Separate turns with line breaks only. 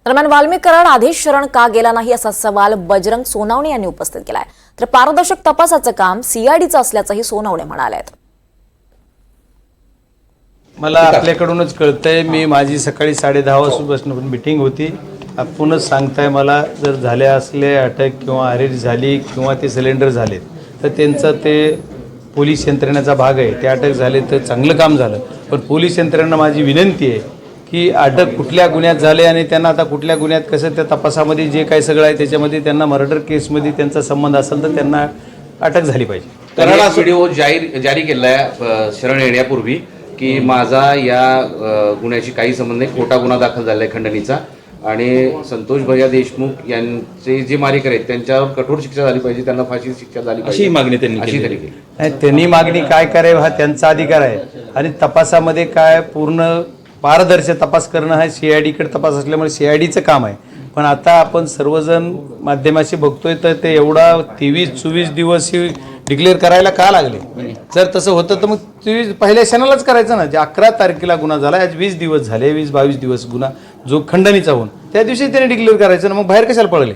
दरम्यान वाल्मिक कराड आधीच शरण का गेला नाही असा सवाल बजरंग सोनावणे यांनी उपस्थित केलाय। तर पारदर्शक तपासाचं काम सीआयडीचं असल्याचंही सोनावणे म्हणालेत।
मला आपल्याकडूनच कळतंय, मी माझी सकाळी 10:30 वाजतापासून मीटिंग होती। आपणच सांगताय मला जर झाले असले अटक किंवा अरेस्ट झाली किंवा ते सिलेंडर झाले तर त्यांचं ते पोलीस यंत्रणेचा भाग आहे, ते अटक झाले तर चांगलं काम झालं। पण पोलीस यंत्रणेला माझी विनंती आहे की अटक कुठल्या गुन्ह्यात झाले आणि त्यांना आता कुठल्या गुन्ह्यात कसं त्या तपासामध्ये जे काही सगळं आहे त्याच्यामध्ये त्यांना मर्डर केसमध्ये त्यांचा संबंध असेल तर त्यांना अटक झाली पाहिजे।
कराडा व्हिडिओ जारी केला आहे शरण येण्यापूर्वी की माझा या गुन्ह्याशी काही संबंध नाही, खोटा गुन्हा दाखल झाला आहे खंडणीचा आणि संतोष भैया देशमुख यांचे जे मारेकरी आहेत त्यांच्यावर कठोर शिक्षा झाली पाहिजे, त्यांना फाशी शिक्षा झाली पाहिजे
अशी मागणी त्यांनी
केली।
त्यांनी मागणी काय करावे हा त्यांचा अधिकार आहे आणि तपासामध्ये काय पूर्ण पारदर्शक तपास करणं हा सीआयडीकडे तपास असल्यामुळे सीआयडीचं काम आहे। पण आता आपण सर्वजण माध्यमाशी बघतोय तर ते एवढा 23-24 दिवस डिक्लेअर करायला का लागले? जर तसं होतं तर मग 23 पहिल्या क्षणालाच करायचं ना। जे 11 तारखेला गुन्हा झाला, आज 20 दिवस झाले, 20-22 दिवस गुन्हा जो खंडणीचा होऊन त्या दिवशी त्याने डिक्लेअर करायचं ना, मग बाहेर कशाला पळले?